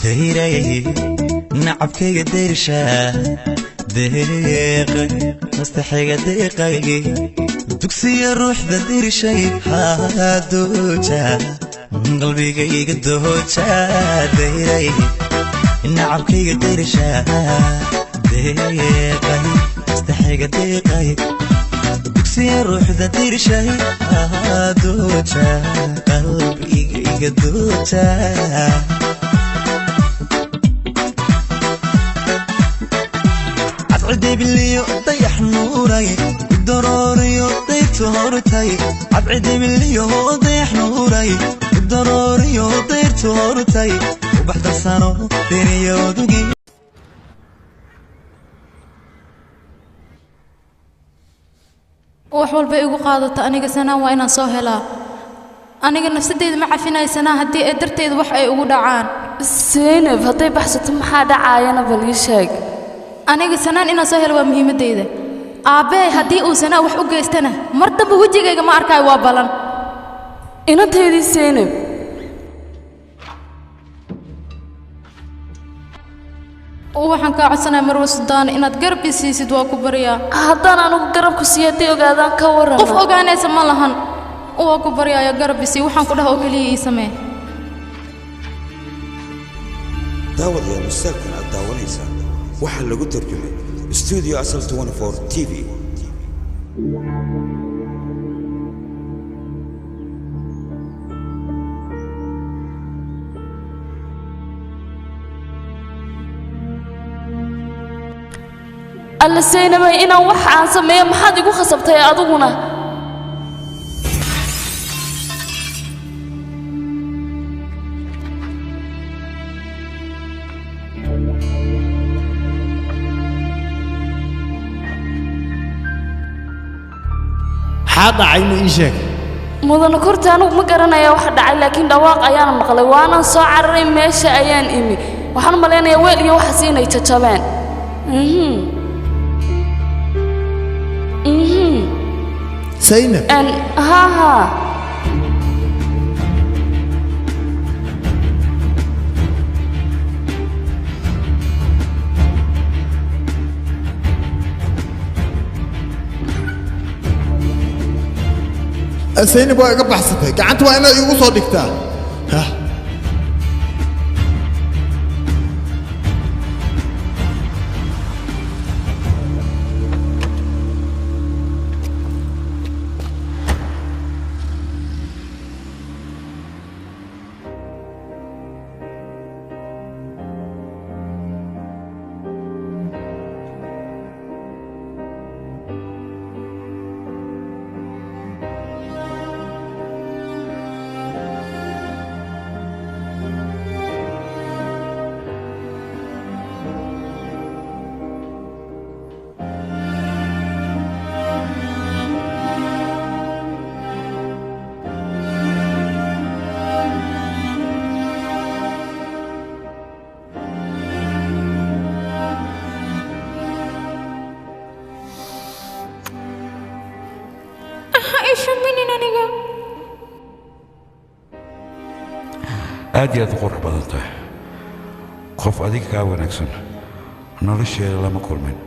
ديري نعبكي ديرشا دقيقة مستحيل دقيقة تكسي الروح ذا دير شيء هادوجا قلبي قدوجا ديري نعبكي ديرشا دقيقة مستحيل دقيقة تكسي الروح ذا دير شيء هادوجا قلبي قدوجا عدي باللي ضيح نوري الضروري ضيت هورتي عدي باللي ضيح نوري الضروري ضيت هورتي وبحضر سنة ديني ودقي وحول بيقو قادة أنيق سنة وإنا سوهلا أنيق نفسدي ما عفينا سنة هدي قدرتي وح أي ودعان زينب هدي بحثت محا دعاينا بليشاق aniga sanaan ina soo helo waa muhiimadeeda aabe hadii uu sanaa wax u geystana martaba wajigayga ma arkay waa balan ina teedi Zeynab waxaan ka codsanaa marwa Suudaan inaad garab isiisid waa ku bariyaa haddaan anigu garab ku siiyay ogaadaan ka waran qof ogaanaysa ma lahan waa ku bariyaa garab isii waxaan ku dhaho oo kaliya ii samee daawad yaa mustaqbal aad daawanaysa waxa lagu tarjumay studio asal 24 TV alla Zeynab ina wax aan sameeyo maxaad igu khasabtay adiguna هذا عين إيشك مدن كرت أنا ما قرنا يا واحد على لكن دواق أيام مقلي وأنا صاعر ماشي أيام إمي وحنا ملينا يا ويل يا وحسين يتشابان زينب أن ها زينب waa iga baxsatay gacanta waa inaad igu soo dhigtaa ha aad iyo aad qurux badan tahay qof adiga ka wanaagsan nolosheeda lama kulmin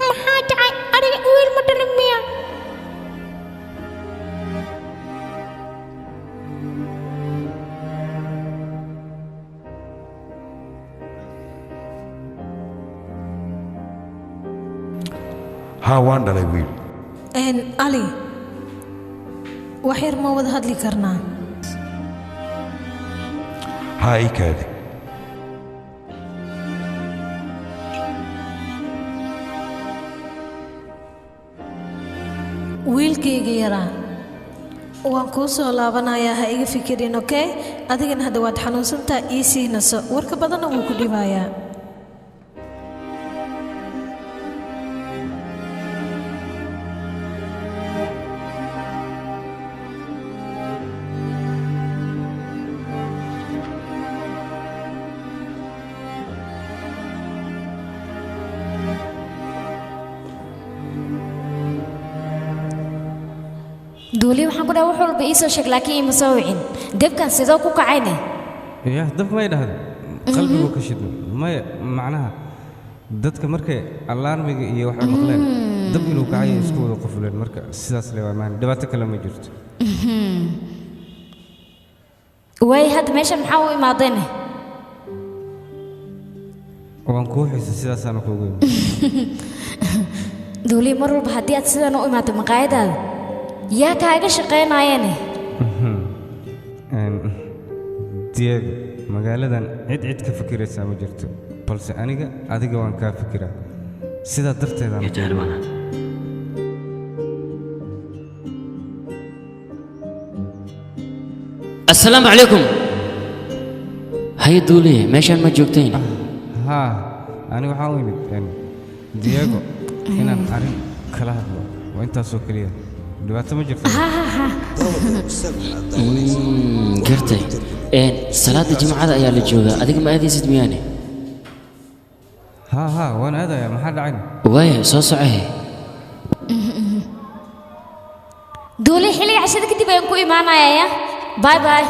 maxaa dhacay ariga wiil ma dhalin miya ها waan dhalay wiil Ali waxyar ma wada hadli karnaa ها ii kaadi wiilkayga yaraa waan kuu soo laabanayaa ha iga fikirin okay adigana hadda waad xanuunsantaa ii sii naso warka badanna wuu ku dhibayaa duuli waxaan ku dhahay wax walba ii soo sheeg laakiin ima soo wicin debkan sidoo ku kacayne يا دب ما يدهد قلبي وكشد ما معناها dadka markay alarmiga iyo waxa maqleen dab inuu kacay isku wada qofleen marka sidaas leeyahay dhibaato kale ma jirto way had meesha maxaa u imaadeen waan ku xiisa sidaas aan ku ogeyn duuli mar walba haddii aad sidan u imaato maqaayadaada yaa kaaga shaqaynayeen Diego magaaladan cid ka fikiraysa ma jirto balse aniga adiga waan ka fikiraa sida darteeda يا جهلوانا السلام عليكم هاي دولي ماشان ما جوكتين ها أنا waxaan u imid Diego inaan arin kala hadlo waa intaas oo kaliya dhibaato ma jirto قرتي صلاة الجمعة يا لجوجا أديك ما أدي ست مياني ها وانا هذا يا محل عين واي صوصعه duuli xilli cashada kadib ayaan ku imaanayaa bye bye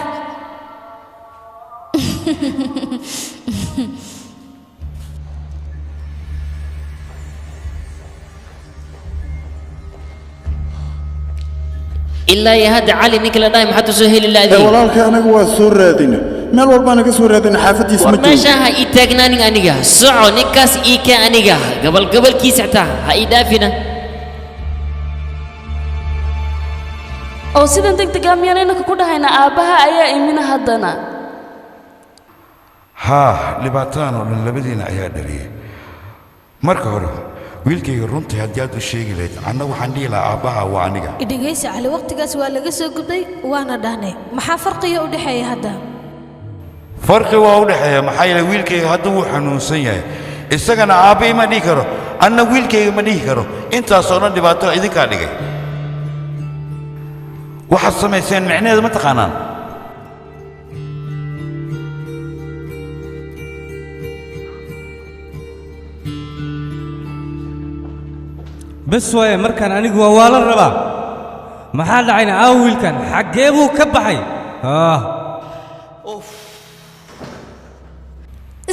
إلا يا هذا علي نيكلا دايم حتى سهيل الله ذي walaalkay anagu waa soo raadina meel walba anaga soo raadina xaafadiisa ma joogo ورماشاها إتاجناني أنيجا سعو نكاس إيكا أنيجا قبل كيس عتاه هاي دافنا oo sidan degdeg ah miyaan inaka ku dhahayna aabaha ayaa imina haddana haa dhibaataan oo dhan labadiina ayaa dhaliyay marka hore wiilkayga runtii haddii aad u sheegi lahayd anna waxaan dhihi lahaa aabbaha waa aniga idhegaysa cali waqtigaas waa laga soo gubday waana dhahnay maxaa farqiga u dhexeeya hadda farqi waa u dhexeeya maxaa yeelay wiilkayga hadda wuu xanuunsan yahay isagana aabbe ma dhihi karo anna wiilkayga ma dhihi karo intaasoo dhan dhibaato idinkaa dhigay waxaad samayseen micnaheedu ma taqaanaan bas waaye markaan anigu waa la rabaa maxaa dhacayna wiilkan xaggee buu ka baxay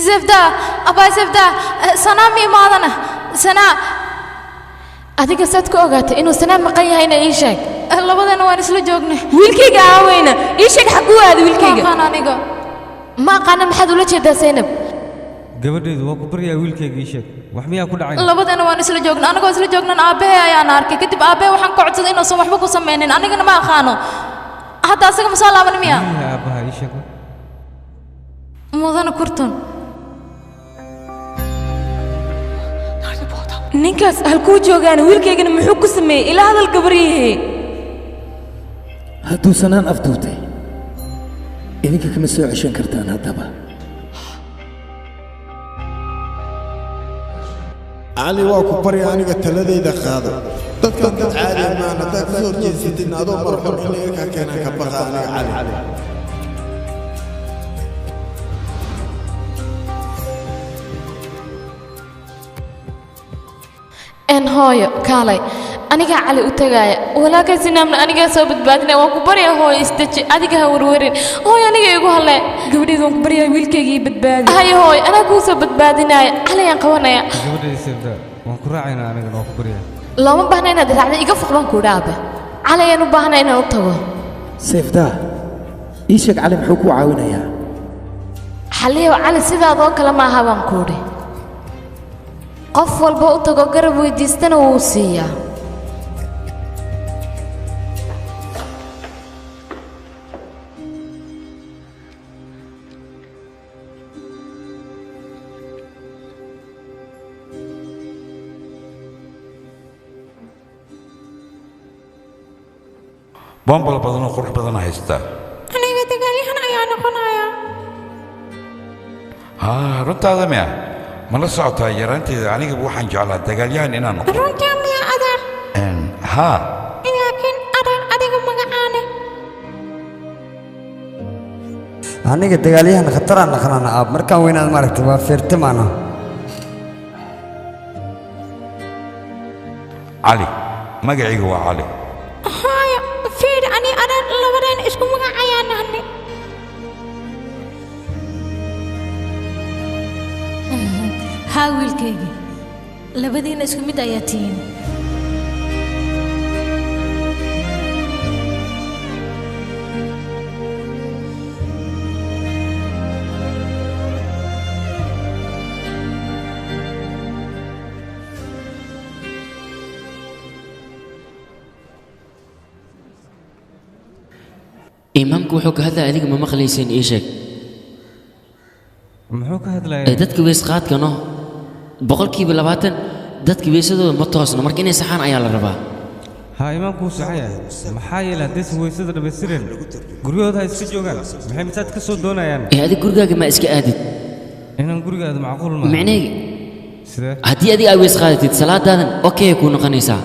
زبدة أبا زبدة سنة ميمادنا سنة adiga saad ku ogaatay inuu sanaan maqan yahayna ii sheeg labadana waan isla joognay wiilkayga aaweyna ii sheeg xaguu aada wiilkayga maqaan aniga ma aqaana maxaad ula jeedaa Zainab gabadheedu waa ku baryaa wiilkayga ii sheeg wax miyaa ku dhacay labadana waan isla joognay anagoo isla joognan aabahay ayaan arkay kadib aabahay waxaan ka codsaday inuusan waxba ku samaynin anigana ma aqaano hadda asaga ma soo laaban miya aabaha ii sheeg mudana kurtan ninkaas halkuu joogaan wiilkaygana muxuu ku sameeyey ilaa hadal gabaryahe hadduu sanaan afduubtay idinka kama soo ceshan kartaan haddaba cali waa ku barya aniga taladayda qaado dadkan dad caadi maan haddaad ka soo horjeesatid adoo marxuum in laga kaa keenaan ka baqa aniga cali en hooyo kaalay aniga cali u tagaaya walaalkay sinaamna aniga soo badbaadinay waan ku baryaa hooyo istaji adiga ha warwarin hooyo aniga igu halle gabadheedu waan ku baryaa wiilkaygii badbaadi hayo hooyo anaa kuu soo badbaadinaya cali aan qabanaya gabadheeda seebda waan ku raacaynaa anigana waan ku baryaa looma baahna inaad raacda iga foq baan ku dhaabe cali ayaan u baahnaa inaan u tago seefdaa ii sheeg cali muxuu kuu caawinayaa xaliyow cali sidaadoo kale maaha baan kuudhi qof walba u tago garab weydiistana wuu siiyaa bombal badan oo qurux badan haystaa aniga dagaalyahan ayaa noqonayaa haa runtaada miya ma la socotaa yaraanteeda aniga waxaan jeclaa dagaalyahan inaan noqdo runtaa miya adeer haa laakiin adeer adiga magacaane aniga dagaalyahan khataraan naqnana aab markaan weynaad maaragtay waa feertimaana cali magacayga waa cali haya fiir labadeen isku magac ayaan nahnay haa wiilkayga labadiina isku mid ayaa tihiin imaamku wuxuu ka hadlaya adiga ma maqlayseen ii sheeg muxuu ka hadlayaa dadka weysqaadkano 20% dadka weysadooda ma toosna marka inay saxaan ayaa la rabaa ها إمامك وسعيا محايل هديس ويسد بسرين قريود هاي سجوجان محي متى تكسر دونا يعني هذه قرقاق ما إسك آدت هنا قرقاق هذا معقول ما معني هدي أويس خالتي صلاة هذا أوكي يكون قنيسة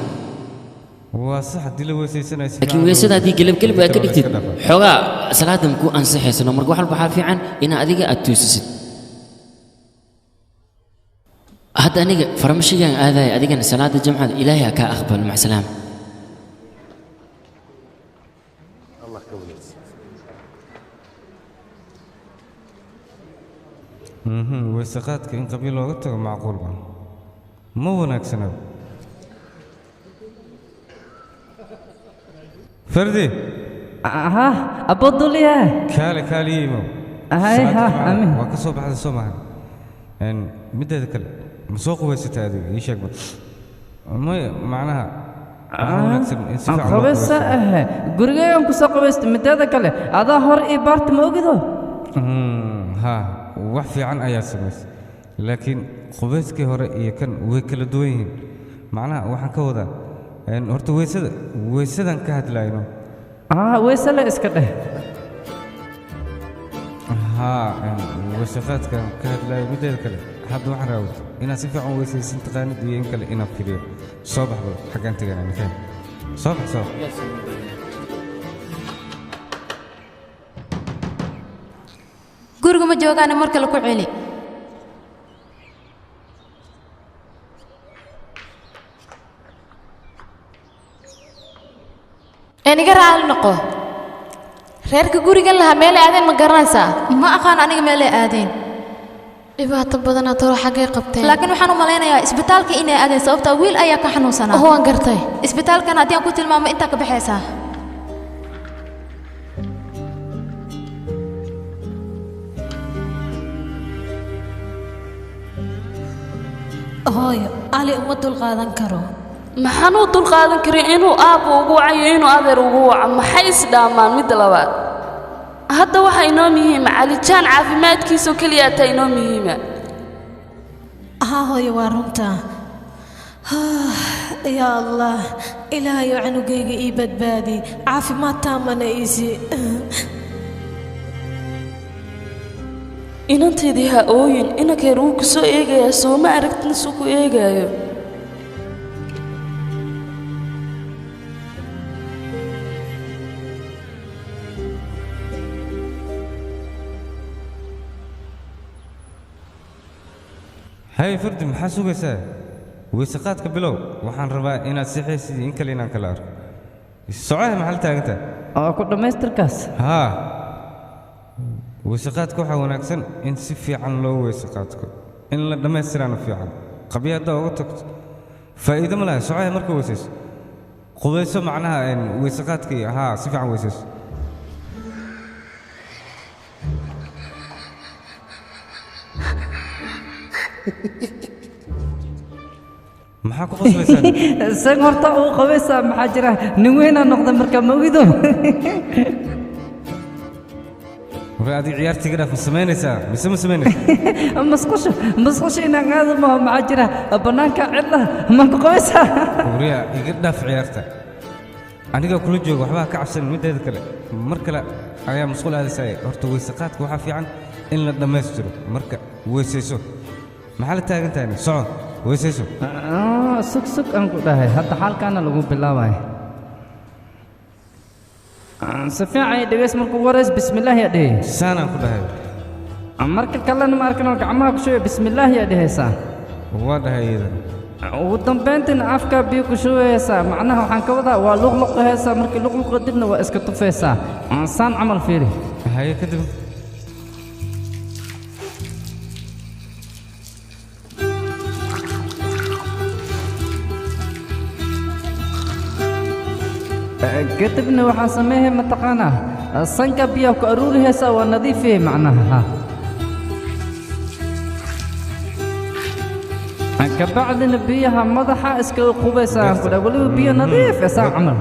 وصح هدي له ويسي سنة لكن ويسد هدي قلب أكيد كتير حقا صلاة مكو أنصحي سنة مرقو حال بحال في عن إن أديك أتوسست هذا أنا فرمشي هذا أديك صلاة الجمعة إلهي كأخبر مع سلام وسقاتك إن قبيل وقتك معقول مو هناك سنة فردي ها أبطل يا كالي مو هاي ها أمين وكسو بعد السمع إن مدة ذكر مسوق ويست هذه إيش أكبر ما معناها خبص قرقة يوم كسوق ويست مدة ذكر هذا هور إبارت موجوده ها وحفي عن أيات سمس لكن خبزك هو كان وكل دوين معناها وحن كودا إن هرت ويسد كهد لاينو ويسد إسكته ها وسخات كان كهد لاي بدل كله حد واحد راود إن سيف عن ويسد سنتقان دي إنك إنا كبير صباح حق أنت يعني مثلا صباح guriga ma joogaan marka la ku celi aniga raal noqo reerka guriga laha meel aadeen ma garanaysaa ma aqaan aniga meel aadeen dhibaato badan toro xagee qabteen laakiin waxaan u maleynayaa isbitaalka inay aadeen sababta wiil ayaa ka xanuunsanaa waan gartay isbitaalkan haddii aan ku tilmaamo inta ka baxaysaa hooyo ali uma dulqaadan karo maxaan u dulqaadan karin inuu aabbo ugu wacayo inuu adeer ugu waco maxay isdhaamaan midda labaad hadda waxa inoo muhiima calijaan caafimaadkiisoo keliya taa inoo muhiima haa hooyo waa runta yaa allah ilaahayo canugayga ii badbaadi caafimaad taamana iisi inanteedii ha ooyin inankeer wuu ku soo eegayaa soo ma aragtin suu ku eegaayo هاي فردي maxaa sugaysaa weysaqaadka bilow waxaan rabaa inaad sixaysid in kale inaan kala arko socod maxaa taaganta oo ku dhamaystirkaas haa weysaqaadka waxa wanaagsan in si fiican loo weysaqaadko in la dhamaystirana fiican qabyada ugu tagto faa'iido ma laha socod marka weysayso qudayso macnaha weysaqaadkii haa si fiican weysayso maxaa ku qoslaysaa san horta uu qabaysaa maxaa jira nin weynaa noqda marka ma ogido adi ciyaartiga dhaaf ma samaynaysaa mise ma samaynaysaa masqusha inaan aado ma maxaa jira bannaanka cidla ma ku qabaysaa wariya iga dhaaf ciyaarta aniga kula jooga waxbaa ka cabsan mideeda kale mar kale ayaa masquul aadaysaa horta weysaqaadka waxaa fiican in la dhammaystiro marka weysayso maxaa la taagan tahay soco weysayso sug aan ku dhahay hadda xaalkaana lagu bilaabay si fiican dhegeys markuu wareys bismillaahi yaa dhehey saanaan ku dhahay marka kalena ma arkanoo gacmaha ku sheego bismillaahi yaa dhehaysaa waa dhahay iyadan ugu dambayntiina afkaa biyo ku shubeysaa macnaha waxaan ka wadaa waa luqluqahaysaa markii luqluqa dibna waa iska tufaysaa saan camal fiiri haye kadib kadibna waxaan sameeyay mataqaanaa sanka biyaha ku aruurihaysaa waa nadiifiyey macnaha kabacdina biyaha madaxa iskaga qubaysaa ku dhaa weliba biyo nadiif saa camal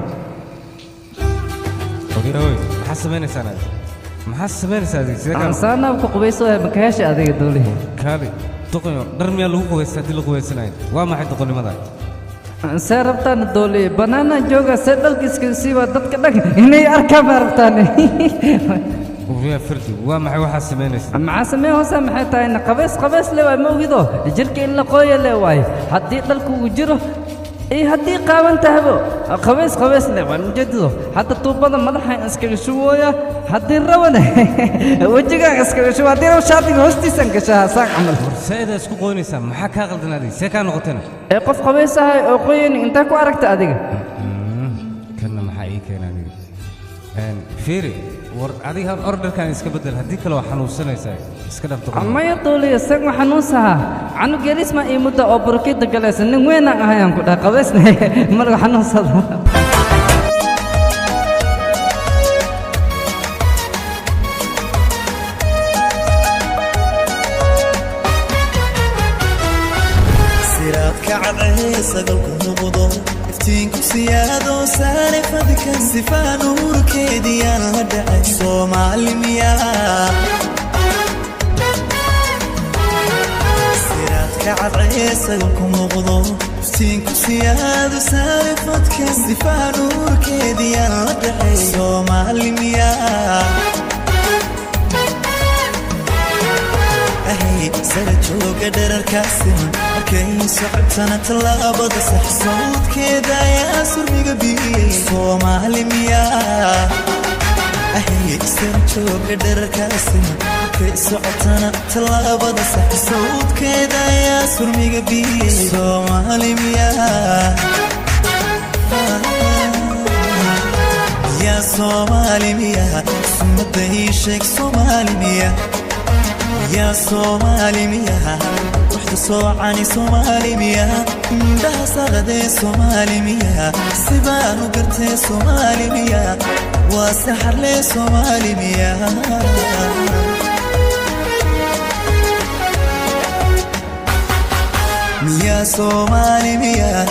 maxaa samaynaysaa saanaab ku qubayso maka hesha adiga doolihi kaali doqoyo dhar miyaa lagu qubaysta haddii la qubaysanayo waa maxay doqonnimada see rabtaan dooliye bannaanaan jooga see dhalkiiska siiba dadka dhan inay arkaan baa rabtaan yaa fardi waa maxay waxaa samaynaysa maxaa sameyn hoosaa maxay tahayna qabays le waay ma ogido jirka in la qooya le waaye haddii dhalku uu jiro iyo haddii qaaban tahabo qabays le waan ujeedido hadda tuubada madaxaan iskaga shubooya haddii rabana wejigaan iskaga shubo haddii rab shaatiga hoostiisaan gashaa saaq camal horseeda isku qoynaysaa maxaa kaa qaldanaaday see kaa noqotana qof qabays ahay oo qoyani intaa ku aragta adiga kana maxaa ii keenaa fiiri war adiga orderkan iska bedel haddii kale waa xanuunsanaysaa iska dhabto maya dooliya sag ma xanuunsahaa canug yarisma ii mudda oo burkida galaysa nin weynaan ahayaan ku dhaha qabaysna malaga xanuunsada siraadka cadcee sagalku noqdo iftiinku siyaado saare fadka sifaa nuurkeediyaan la dhacay soomaali miyaa siraadka cadcee sagalku noqdo iftiinku siyaado saare fadka sifaa nuurkeediyaan la dhacay soomaali miyaa sara jooga dherarkaasiman markay socotana tallaabada sax sawdkeeda ayaa surmiga biyey soomaali miyaa sara jooga dherarkaasiman markay socotana tallaabada sax sawdkeeda ayaa surmiga biyey soomaali miyaa yaa soomaali miyaa sumadda ii sheeg soomaali miyaa يا صومالي مياه وحدة صوعني صومالي مياه ده صغدي صومالي مياه سبان وقرتي صومالي مياه وسحر لي صومالي مياه يا صومالي مياه